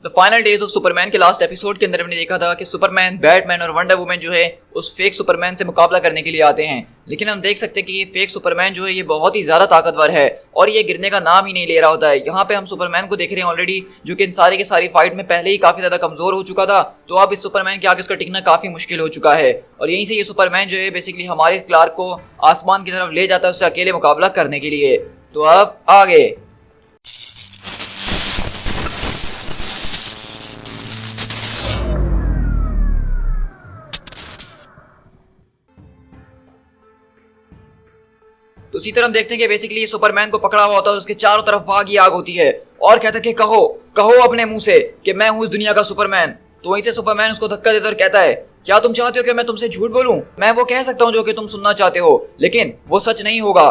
The final days of Superman के last episode के अंदर हमने देखा था कि सुपरमैन, बैटमैन और वंडर वुमन जो है उस फेक सुपरमैन से मुकाबला करने के लिए आते हैं। लेकिन हम देख सकते हैं कि ये फेक सुपरमैन जो है ये बहुत ही ज्यादा ताकतवर है और ये गिरने का नाम ही नहीं ले रहा होता है। यहाँ पे हम सुपरमैन को देख रहे हैं ऑलरेडी, जो कि इन सारी की सारी फाइट में पहले ही काफी ज्यादा कमजोर हो चुका था। तो अब इस सुपरमैन के आगे उसका टिकना काफी मुश्किल हो चुका है और यहीं से ये सुपरमैन जो है बेसिकली हमारे क्लार्क को आसमान की तरफ ले जाता है उससे अकेले मुकाबला करने के लिए। तो अब आगे तो इसी तरह हम देखते हैं कि बेसिकली सुपरमैन को पकड़ा हुआ होता है, उसके चारों तरफ आग ही आग होती है और कहता है कि कहो कहो अपने मुंह से कि मैं हूँ इस दुनिया का सुपरमैन। तो वहीं से सुपरमैन उसको धक्का देता और कहता है क्या तुम चाहते हो कि मैं तुमसे झूठ बोलूं? मैं वो कह सकता हूँ जो कि तुम सुनना चाहते हो, लेकिन वो सच नहीं होगा।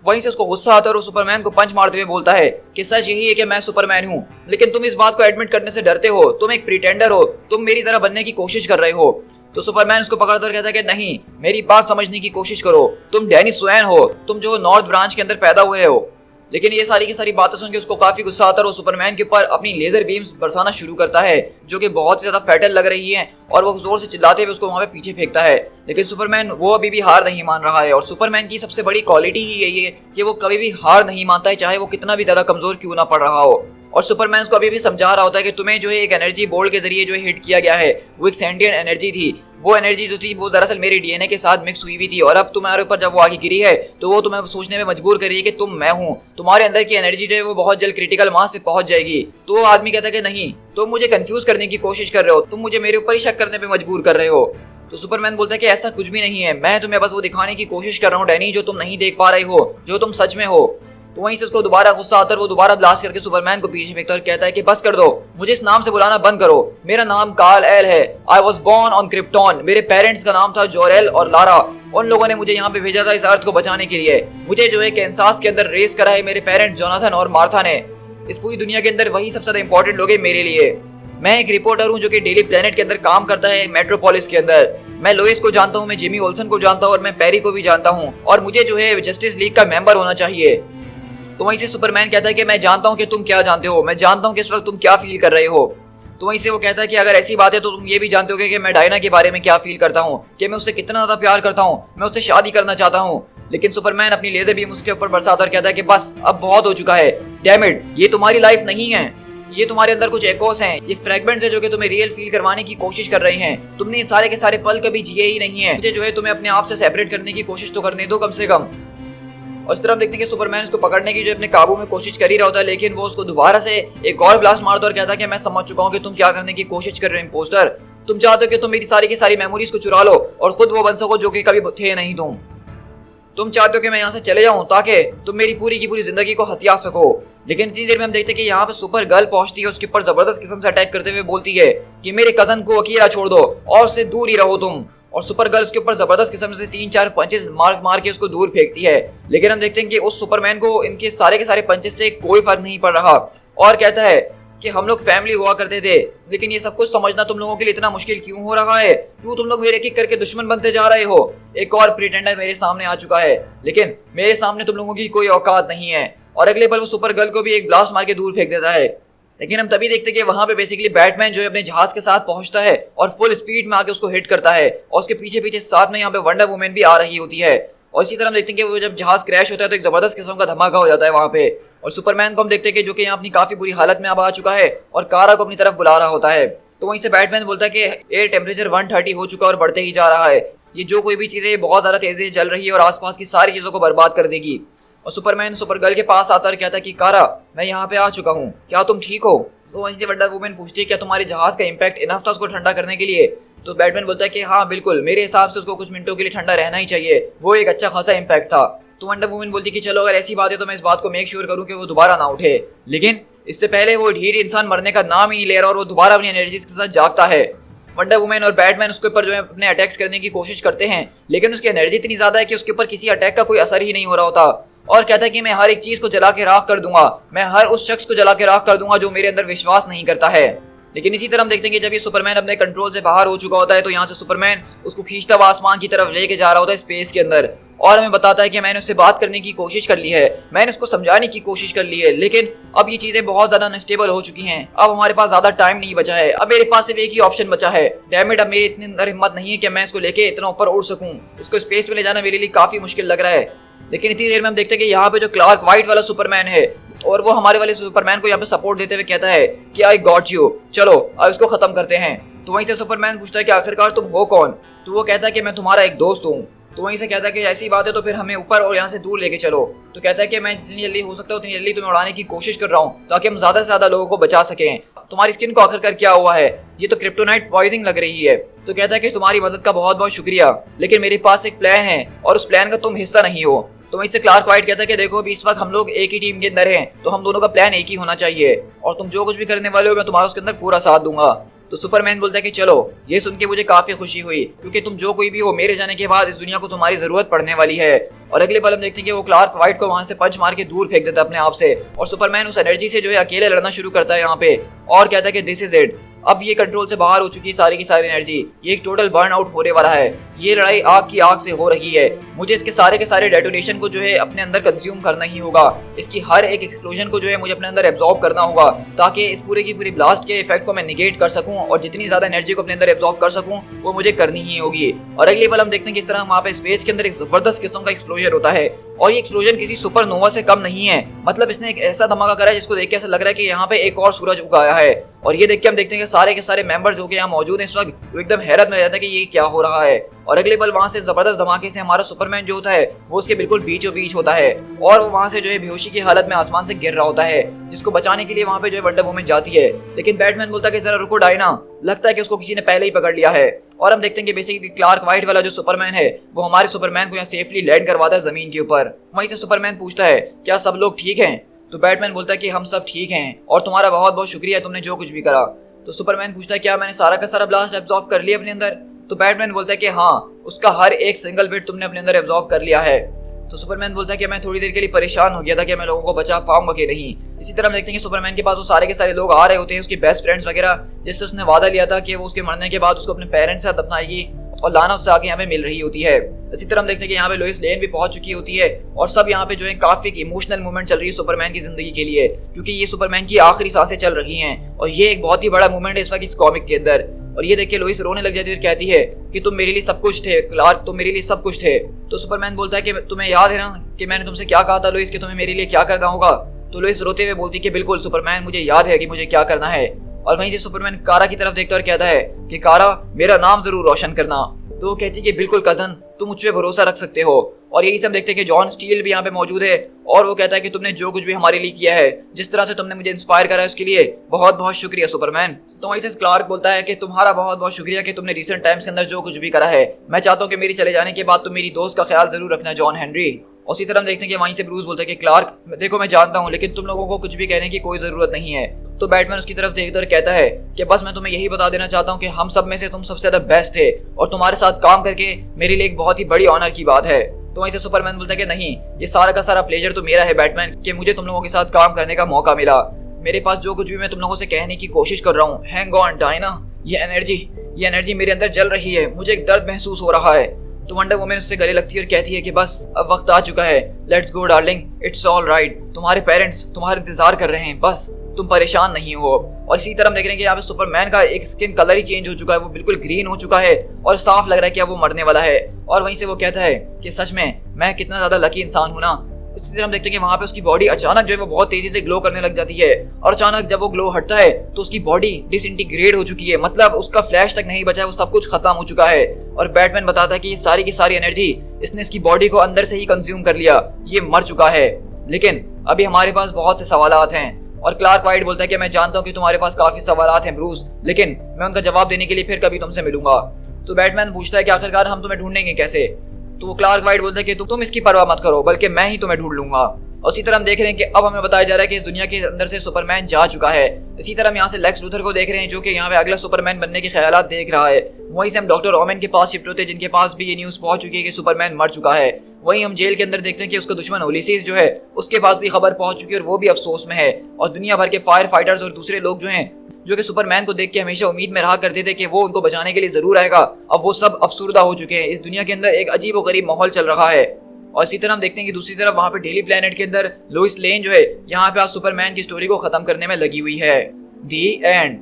वहीं से उसको गुस्सा आता है और सुपरमैन को पंच मारते हुए बोलता है कि सच यही है कि मैं सुपरमैन हूँ, लेकिन तुम इस बात को एडमिट करने से डरते हो। तुम एक प्रिटेंडर हो, तुम मेरी तरह बनने की कोशिश कर रहे हो। तो सुपरमैन उसको पकड़ता और कहता है कि नहीं, मेरी बात समझने की कोशिश करो। तुम डैनी स्वैन हो, तुम जो नॉर्थ ब्रांच के अंदर पैदा हुए हो। लेकिन ये सारी की सारी बातें सुन के उसको काफी गुस्सा आता है और वो सुपरमैन के ऊपर अपनी लेजर बीम्स बरसाना शुरू करता है, जो कि बहुत ही ज्यादा फैटल लग रही है और वो जोर से चिल्लाते हुए उसको वहां पे पीछे फेंकता है। लेकिन सुपरमैन वो अभी भी हार नहीं मान रहा है और सुपरमैन की सबसे बड़ी क्वालिटी ही यही है कि वो कभी भी हार नहीं मानता है, चाहे वो कितना भी ज्यादा कमजोर क्यों ना पड़ रहा हो। और सुपरमैन उसको अभी भी समझा रहा होता है कि तुम्हें जो है एक एनर्जी बोल्ट के जरिए जो हिट किया गया है वो एक सेंटिएंट एनर्जी थी। वो एनर्जी जो थी वो दरअसल मेरे डीएनए के साथ मिक्स हुई हुई थी और अब तुम्हारे ऊपर जब वो आगे गिरी है तो वो तुम्हें सोचने में मजबूर कर रही है कि तुम मैं हूँ। तुम्हारे अंदर की एनर्जी जो है वो बहुत जल्द क्रिटिकल मास पे पहुंच जाएगी। तो वो आदमी कहता है कि नहीं, तुम मुझे कंफ्यूज करने की कोशिश कर रहे हो, तुम मुझे मेरे ऊपर ही शक करने पे मजबूर कर रहे हो। तो सुपरमैन बोलता है कि ऐसा कुछ भी नहीं है, मैं तुम्हें बस वो दिखाने की कोशिश कर रहा हूँ डैनी, जो तुम नहीं देख पा रहे हो, जो तुम सच में हो। तो वहीं से उसको दोबारा गुस्सा आता है, वो दोबारा ब्लास्ट करके सुपरमैन को पीछे फेंकता है और कहता है कि बस कर दो, मुझे इस नाम से बुलाना बंद करो। मेरा नाम कार्ल एल है। I was born on Krypton. मेरे पेरेंट्स का नाम था जोरेल और लारा। उन लोगों ने मुझे यहाँ पे भेजा था इस अर्थ को बचाने के लिए। मुझे जो है कैंसास के अंदर रेस करा है मेरे पेरेंट्स जोनाथन और मार्था ने। इस पूरी दुनिया के अंदर वही सबसे ज्यादा इंपॉर्टेंट लोग हैं मेरे लिए। मैं एक रिपोर्टर हूँ जो कि डेली प्लेनेट के अंदर काम करता है मेट्रोपोलिस के अंदर। मैं लोइस को जानता हूँ, मैं जिमी ओल्सन को जानता हूँ और मैं पेरी को भी जानता हूँ और मुझे जो है जस्टिस लीग का मेंबर होना चाहिए। तो वहीं से सुपरमैन कहता है कि मैं जानता हूं कि तुम क्या जानते हो, मैं जानता हूं कि इस वक्त तुम क्या फील कर रहे हो। तो वहीं से वो कहता है कि अगर ऐसी बात है तो तुम ये भी जानते होगे कि मैं डायना के बारे में क्या फील करता हूं, कि मैं उससे कितना ज्यादा प्यार करता हूं, मैं उससे शादी करना चाहता हूं। लेकिन सुपरमैन अपनी लेजर बीम उसके ऊपर बरसाता और कहता है कि बस अब बहुत हो चुका है, डैम इट, ये तुम्हारी लाइफ नहीं है, ये तुम्हारे अंदर कुछ एकोस हैं, ये फ्रैगमेंट्स हैं जो कि तुम्हें रियल फील करवाने की कोशिश कर रहे हैं। तुमने ये सारे के सारे पल कभी जिए ही नहीं है। मुझे जो है तुम्हें अपने आप से सेपरेट करने की कोशिश तो करने दो कम से कम। और इस तरह हम देखते हैं कि सुपरमैन उसको पकड़ने की जो अपने काबू में कोशिश कर ही रहा होता है, लेकिन वो उसको दोबारा से एक और ब्लास्ट मारता और कहता है कि मैं समझ चुका हूँ कि तुम क्या करने की कोशिश कर रहे हो इंपोस्टर। तुम चाहते हो कि तुम मेरी सारी की सारी मेमोरीज को चुरा लो और खुद वो बन सको जो कि कभी थे नहीं। तुम चाहते हो कि मैं यहाँ से चले जाऊँ ताकि तुम मेरी पूरी की पूरी जिंदगी को हथिया सको। लेकिन इतनी देर में हम देखते हैं कि यहाँ पे सुपर गर्ल पहुंचती है, उसके ऊपर जबरदस्त किस्म से अटैक करते हुए बोलती है कि मेरे कजन को अकेला छोड़ दो और उससे दूर ही रहो तुम। और सुपर गर्ल उसके ऊपर जबरदस्त किस्म से 3-4 पंचेस मार के उसको दूर फेंकती है। लेकिन हम देखते हैं कि उस सुपरमैन को इनके सारे के सारे पंचेस से कोई फर्क नहीं पड़ रहा और कहता है कि हम लोग फैमिली हुआ करते थे, लेकिन ये सब कुछ समझना तुम लोगों के लिए इतना मुश्किल क्यों हो रहा है? क्यों तुम लोग मेरे एक एक करके दुश्मन बनते जा रहे हो? एक और प्रिटेंडर मेरे सामने आ चुका है, लेकिन मेरे सामने तुम लोगों की कोई औकात नहीं है। और अगले पल वो सुपर गर्ल को भी एक ब्लास्ट मार के दूर फेंक देता है। लेकिन हम तभी देखते हैं कि वहां पे बेसिकली बैटमैन जो है अपने जहाज के साथ पहुंचता है और फुल स्पीड में आके उसको हिट करता है और उसके पीछे पीछे साथ में यहाँ पे वंडर वुमन भी आ रही होती है। और इसी तरह हम देखते हैं कि वो जब जहाज क्रैश होता है तो एक जबरदस्त किस्म का धमाका हो जाता है वहां पे। और सुपरमैन को हम देखते हैं कि जो कि यहाँ अपनी काफी बुरी हालत में अब आ चुका है और कारा को अपनी तरफ बुला रहा होता है। तो वहीं से बैटमैन बोलता है कि एयर टेम्परेचर 130 हो चुका है और बढ़ते ही जा रहा है। ये जो कोई भी चीजें बहुत ज्यादा तेजी से चल रही है और आसपास की सारी चीजों को बर्बाद कर देगी। और सुपरमैन सुपर गर्ल के पास आता है, कहता है कि कारा मैं यहाँ पे आ चुका हूँ, क्या तुम ठीक हो? तो वहीं से वंडर वुमन पूछती है क्या तुम्हारे जहाज का इम्पैक्ट इनफ था उसको ठंडा करने के लिए? तो बैटमैन बोलता है कि हाँ बिल्कुल, मेरे हिसाब से उसको कुछ मिनटों के लिए ठंडा रहना ही चाहिए, वो एक अच्छा खासा इम्पैक्ट था। तो वंडर वुमन बोलती है कि चलो अगर ऐसी बात है तो मैं इस बात को मेक श्योर करूँ कि वो दोबारा ना उठे। लेकिन इससे पहले वो ढीर इंसान मरने का नाम ही नहीं ले रहा और वो दोबारा अपनी एनर्जीज के साथ जागता है। वंडर वुमन और बैटमैन उसके ऊपर जो है अपने अटैक्स करने की कोशिश करते हैं, लेकिन उसकी एनर्जी इतनी ज्यादा है कि उसके ऊपर किसी अटैक का कोई असर ही नहीं हो रहा होता। और कहता है कि मैं हर एक चीज को जला के राख कर दूंगा, मैं हर उस शख्स को जला के राख कर दूंगा जो मेरे अंदर विश्वास नहीं करता है। लेकिन इसी तरह हम देखते हैं कि जब ये सुपरमैन अपने कंट्रोल से बाहर हो चुका होता है तो यहाँ से सुपरमैन उसको खींचता हुआ आसमान की तरफ लेके जा रहा होता है स्पेस के अंदर। और हमें बताता है कि मैंने उससे बात करने की कोशिश कर ली है, मैंने उसको समझाने की कोशिश कर ली है, लेकिन अब ये चीजें बहुत ज्यादा अनस्टेबल हो चुकी हैं। अब हमारे पास ज्यादा टाइम नहीं बचा है, अब मेरे पास सिर्फ एक ही ऑप्शन बचा है। डैम इट, अब मेरे इतनी अंदर हिम्मत नहीं है कि मैं इसको लेके इतना ऊपर उड़ सकूं। इसको स्पेस में ले जाना मेरे लिए काफी मुश्किल लग रहा है। लेकिन इतनी देर में हम देखते हैं कि यहाँ पे जो क्लार्क वाइट वाला सुपरमैन है, और वो हमारे वाले सुपरमैन को यहाँ पे सपोर्ट देते हुए कहता है कि आई गॉट यू, चलो अब इसको खत्म करते हैं। तो वहीं से सुपरमैन पूछता है कि आखिरकार तुम हो कौन? तो वो कहता है कि मैं तुम्हारा एक दोस्त हूँ। तो वहीं से कहता है कि ऐसी बात है तो फिर हमें ऊपर और यहाँ से दूर लेके चलो। तो कहता है कि मैं जितनी जल्दी हो सकता है उतनी जल्दी तुम्हें उड़ाने की कोशिश कर रहा हूँ ताकि हम ज्यादा से ज्यादा लोगों को बचा सकें। तुम्हारी स्किन को आखिरकार क्या हुआ है? ये तो क्रिप्टोनाइट पॉइजनिंग लग रही है। तो कहता है कि तुम्हारी मदद का बहुत बहुत शुक्रिया, लेकिन मेरे पास एक प्लान है और उस प्लान का तुम हिस्सा नहीं हो। तो वहीं से क्लार्क वाइट कहता है कि देखो अभी इस वक्त हम लोग एक ही टीम के अंदर हैं, तो हम दोनों का प्लान एक ही होना चाहिए और तुम जो कुछ भी करने वाले हो मैं तुम्हारा उसके अंदर पूरा साथ दूंगा। तो सुपरमैन बोलता है कि चलो, ये सुन के मुझे काफी खुशी हुई क्योंकि तुम जो कोई भी हो, मेरे जाने के बाद इस दुनिया को तुम्हारी जरूरत पड़ने वाली है। और अगले पल हम देखते हैं कि वो क्लार्क वाइट को वहां से पंच मार के दूर फेंक देता है अपने आप से, और सुपरमैन उस एनर्जी से जो है अकेले लड़ना शुरू करता है यहाँ पे, और कहता है कि दिस इज इट, अब ये कंट्रोल से बाहर हो चुकी है सारी की सारी एनर्जी, ये एक टोटल बर्न आउट होने वाला है। ये लड़ाई आग की आग से हो रही है, मुझे इसके सारे के सारे डेटोनेशन को जो है अपने अंदर कंज्यूम करना ही होगा। इसकी हर एक एक्सप्लोजन को जो है मुझे अपने अंदर एब्जॉर्ब करना होगा ताकि इस पूरे की पूरी ब्लास्ट के इफेक्ट को मैं निगेट कर सकूं और जितनी ज्यादा एनर्जी को अपने अंदर एब्जॉर्ब कर सकूं वो मुझे करनी ही होगी। और अगले पल हम देखते हैं कि इस तरह वहाँ पे स्पेस के अंदर एक जबरदस्त किस्म का एक्सप्लोजन होता है, और ये एक्सप्लोजन किसी सुपरनोवा से कम नहीं है। मतलब इसने एक ऐसा धमाका करा है जिसको देख के ऐसा लग रहा है कि यहाँ पे एक और सूरज उगाया है। और ये देख के हम देखते हैं कि सारे के सारे मेंबर जो कि यहाँ मौजूद हैं इस वक्त, वो एकदम हैरत में रहता है कि ये क्या हो रहा है। और अगले पल वहां से जबरदस्त धमाके से हमारा सुपरमैन जो होता है वो उसके बिल्कुल बीचों बीच होता है, और वो वहां से जो है बेहोशी की हालत में आसमान से गिर रहा होता है, जिसको बचाने के लिए वहां पे जो है वंडर वुमन जाती है। लेकिन बैटमैन बोलता है कि जरा रुको डायना, लगता है कि उसको किसी ने पहले ही पकड़ लिया है। और हम देखते हैं कि बेसिकली क्लार्क वाइट वाला जो सुपरमैन है वो हमारे सुपरमैन को यहाँ सेफली लैंड करवाता है जमीन के ऊपर। वहीं से सुपरमैन पूछता है क्या सब लोग ठीक हैं? तो बैटमैन बोलता है कि हम सब ठीक हैं और तुम्हारा बहुत बहुत शुक्रिया तुमने जो कुछ भी करा। तो सुपरमैन पूछता है क्या मैंने सारा का सारा ब्लास्ट एब्जॉर्ब कर लिया अपने अंदर? तो बैटमैन बोलता है कि हाँ, उसका हर एक सिंगल बिट तुमने अपने अंदर एब्जॉर्ब कर लिया है। तो सुपरमैन बोलता है कि मैं थोड़ी देर के लिए परेशान हो गया था कि मैं लोगों को बचा पाऊंगा कि नहीं। इसी तरह हम देखते हैं कि सुपरमैन के पास वो सारे के सारे लोग आ रहे होते हैं, उसके बेस्ट फ्रेंड्स वगैरह, जिससे उसने वादा लिया था कि वो उसके मरने के बाद उसको अपने पेरेंट्स के साथ अपनाएगी और लाना उससे आगे यहाँ पे मिल रही होती है। इसी तरह हम देखते हैं कि यहाँ पे लोइस लेन भी पहुंच चुकी होती है और सब यहाँ पे जो है काफी इमोशनल मूवमेंट चल रही है सुपरमैन की जिंदगी के लिए, क्योंकि ये सुपरमैन की आखिरी सांसें चल रही हैं और ये एक बहुत ही बड़ा मूवमेंट है इस वक्त इस कॉमिक के अंदर। और ये देख के लोइस रोने लग जाती है और कहती है कि तुम मेरे लिए सब कुछ थे क्लार्क, तुम मेरे लिए सब कुछ थे। तो सुपरमैन बोलता है कि तुम्हें याद है ना कि मैंने तुमसे क्या कहा था लोइस कि तुम्हें मेरे लिए क्या करना होगा? तो लोइस रोते हुए बोलती है कि बिल्कुल सुपरमैन, मुझे याद है कि मुझे क्या करना है। और वहीं से सुपरमैन कारा की तरफ देखता और कहता है कि कारा, मेरा नाम जरूर रोशन करना। तो वो कहती है कि बिल्कुल कजन, तुम मुझ पे भरोसा रख सकते हो। और यही सब देखते हैं कि जॉन स्टील भी यहाँ पे मौजूद है और वो कहता है कि तुमने जो कुछ भी हमारे लिए किया है, जिस तरह से तुमने मुझे इंस्पायर करा है उसके लिए बहुत बहुत शुक्रिया सुपरमैन। तो वहीं से क्लार्क बोलता है कि तुम्हारा बहुत बहुत शुक्रिया कि तुमने रिसेंट टाइम्स के अंदर जो कुछ भी करा है। मैं चाहता हूँ कि मेरी चले जाने के बाद तुम मेरी दोस्त का ख्याल जरूर रखना जॉन हेनरी। उसी तरह हम देखते हैं कि वहीं से ब्रूस बोलता है कि क्लार्क, देखो मैं जानता हूँ लेकिन तुम लोगों को कुछ भी कहने की कोई जरूरत नहीं है। तो बैटमैन उसकी तरफ देखकर कहता है कि बस मैं तुम्हें यही बता देना चाहता हूँ कि हम सब में से तुम सबसे ज्यादा बेस्ट थे और तुम्हारे साथ काम करके मेरे लिए एक बहुत ही बड़ी ऑनर की बात है। तो वहीं से सुपरमैन बोलता है कि नहीं, ये सारा का सारा प्लेजर तो मेरा है बैटमैन कि मुझे तुम लोगों के साथ काम करने का मौका मिला। मेरे पास जो कुछ भी मैं तुम लोगों से कहने की कोशिश कर रहा हूँ, हैंग ऑन डायना, ये एनर्जी मेरे अंदर जल रही है, मुझे एक दर्द महसूस हो रहा है। तो वंडर वुमन उससे गले लगती है और कहती है कि बस अब वक्त आ चुका है, let's go darling, it's all right, तुम्हारे पेरेंट्स तुम्हारा इंतजार कर रहे हैं, बस तुम परेशान नहीं हो। और इसी तरह हम देख रहे हैं कि यहाँ पे सुपरमैन का एक स्किन कलर ही चेंज हो चुका है, वो बिल्कुल ग्रीन हो चुका है और साफ लग रहा है कि अब वो मरने वाला है। और वहीं से वो कहता है कि सच में मैं कितना ज्यादा लकी इंसान हूं ना। इसी तरह हम देखते हैं कि वहां पे उसकी बॉडी अचानक जो है वो बहुत तेजी से ग्लो करने लग जाती है और अचानक जब वो ग्लो हटता है तो उसकी बॉडी डिसइंटीग्रेट हो चुकी है, मतलब उसका फ्लैश तक नहीं बचा है, वो सब कुछ खत्म हो चुका है। और बैटमैन बताता है कि ये सारी की सारी एनर्जी इसने इसकी बॉडी को अंदर से ही कंज्यूम कर लिया, ये मर चुका है। लेकिन अभी हमारे पास बहुत से सवालात हैं। और क्लार्क वाइट बोलता है कि मैं जानता हूँ कि तुम्हारे पास काफी सवालात हैं ब्रूस, लेकिन मैं उनका जवाब देने के लिए फिर कभी तुमसे मिलूंगा। तो बैटमैन पूछता है कि आखिरकार हम तुम्हें ढूंढेंगे कैसे? तो वो क्लार्क वाइट बोलता है कि तुम इसकी परवाह मत करो, बल्कि मैं ही तुम्हें ढूंढ लूंगा। और इसी तरह हम देख रहे हैं कि अब हमें बताया जा रहा है कि इस दुनिया के अंदर से सुपरमैन जा चुका है। इसी तरह हम यहाँ से लेक्स लूथर को देख रहे हैं जो कि यहाँ पे अगला सुपरमैन बनने के ख्यालात देख रहा है। वहीं से हम डॉक्टर ओमेन के पास शिफ्ट होते हैं जिनके पास भी ये न्यूज़ पहुंच चुकी है कि सुपरमैन मर चुका है। वहीं हम जेल के अंदर देखते हैं कि उसका दुश्मन ओलिसिस जो है उसके पास भी खबर पहुंच चुकी है और वो भी अफसोस में है। और दुनिया भर के फायर फाइटर्स और दूसरे लोग जो हैं जो कि सुपरमैन को देख के हमेशा उम्मीद में रहा करते थे कि वो उनको बचाने के लिए जरूर आएगा, अब वो सब अफसुर्दा हो चुके हैं। इस दुनिया के अंदर एक अजीब और गरीब माहौल चल रहा है। और इसी तरह हम देखते हैं कि दूसरी तरफ वहाँ पे डेली प्लेनेट के अंदर लोइस लेन जो है यहाँ पे आज सुपरमैन की स्टोरी को खत्म करने में लगी हुई है। दी एंड।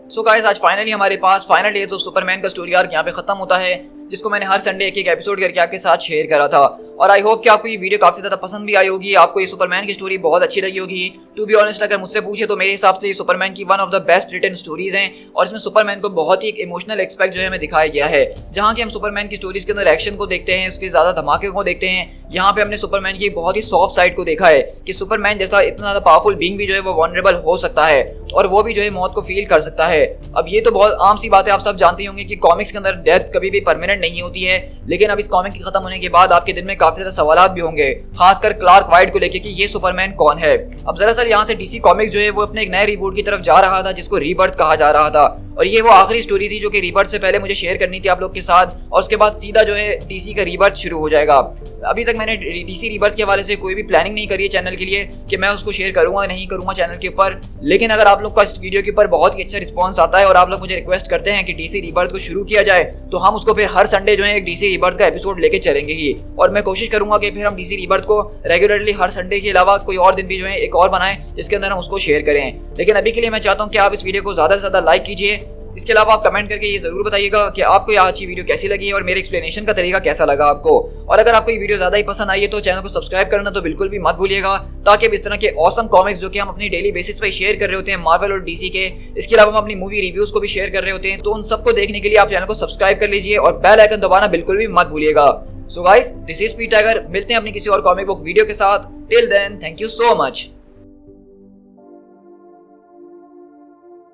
सो गाइस, आज फाइनली हमारे पास फाइनली तो सुपरमैन का स्टोरी आर्क यहाँ पे खत्म होता है, जिसको मैंने हर संडे एक एपिसोड करके आपके साथ शेयर करा था। और आई होप कि आपको ये वीडियो काफी ज्यादा पसंद भी आई होगी, आपको ये सुपरमैन की स्टोरी बहुत अच्छी लगी होगी। टू बी ऑनेस्ट, अगर मुझसे पूछे तो मेरे हिसाब से ये सुपरमैन की one of the best written stories हैं और इसमें सुपरमैन को बहुत ही एक इमोशनल एक्सपेक्ट जो है हमें दिखाया गया है, जहाँ की हम सुपरमैन की स्टोरीज के अंदर एक्शन को देखते हैं, उसके ज्यादा धमाके को देखते हैं। यहाँ पे हमने सुपरमैन की बहुत ही सॉफ्ट साइड को देखा है कि सुपरमैन जैसा इतना ज्यादा पावरफुल बीइंग भी जो है वो वनरेबल हो सकता है और वो भी जो है मौत को फील कर सकता है। अब ये तो बहुत आम सी बात है, आप सब जानते होंगे कि कॉमिक्स के अंदर डेथ कभी भी परमानेंट नहीं होती है, लेकिन अब इस कॉमिक के खत्म होने के बाद आपके दिल में काफी ज्यादा सवालात भी होंगे, खासकर क्लार्क वाइट को लेके कि ये सुपरमैन कौन है। अब दरअसल यहाँ से डीसी कॉमिक्स जो है वो अपने एक नए रिबूट की तरफ जा रहा था, जिसको रीबर्थ कहा जा रहा था, और ये वो आखिरी स्टोरी थी जो कि रीबर्थ से पहले मुझे शेयर करनी थी आप लोग के साथ, और उसके बाद सीधा जो है डीसी का रीबर्थ शुरू हो जाएगा। अभी तक मैंने डीसी रीबर्थ के हवाले से कोई भी प्लानिंग नहीं करी है चैनल के लिए कि मैं उसको शेयर करूंगा नहीं करूंगा चैनल के ऊपर, लेकिन अगर आप लोग का इस वीडियो के ऊपर बहुत ही अच्छा रिस्पांस आता है और आप लोग मुझे रिक्वेस्ट करते हैं कि डीसी रीबर्थ को शुरू किया जाए, तो हम उसको फिर हर संडे जो है एक डीसी रीबर्थ का एपिसोड लेके चलेंगे ही। और मैं कोशिश करूंगा कि फिर हम डीसी रीबर्थ को रेगुलरली हर संडे के अलावा कोई और दिन भी जो है एक और बनाएं जिसके अंदर हम उसको शेयर करें। लेकिन अभी के लिए मैं चाहता हूं कि आप इस वीडियो को ज्यादा से ज्यादा लाइक कीजिए। इसके अलावा आप कमेंट करके ये जरूर बताइएगा कि आपको यह अच्छी वीडियो कैसी लगी है और मेरे एक्सप्लेनेशन का तरीका कैसा लगा आपको। और अगर आपको ये वीडियो ज्यादा ही पसंद आई है तो चैनल को सब्सक्राइब करना तो बिल्कुल भी मत भूलिएगा, ताकि इस तरह के ऑसम कॉमिक्स जो कि हम अपनी डेली बेसिस पर शेयर कर रहे होते हैं मार्वल और डीसी के, इसके अलावा हम अपनी मूवी रिव्यूज को भी शेयर कर रहे होते हैं, तो उन सबको देखने के लिए आप चैनल को सब्सक्राइब कर लीजिए और बेल आइकन दबाना बिल्कुल भी मत भूलिएगा। सो गाइस, दिस इज पीट टाइगर, मिलते हैं अपनी किसी और कॉमिक बुक वीडियो के साथ। Till then, thank you so much.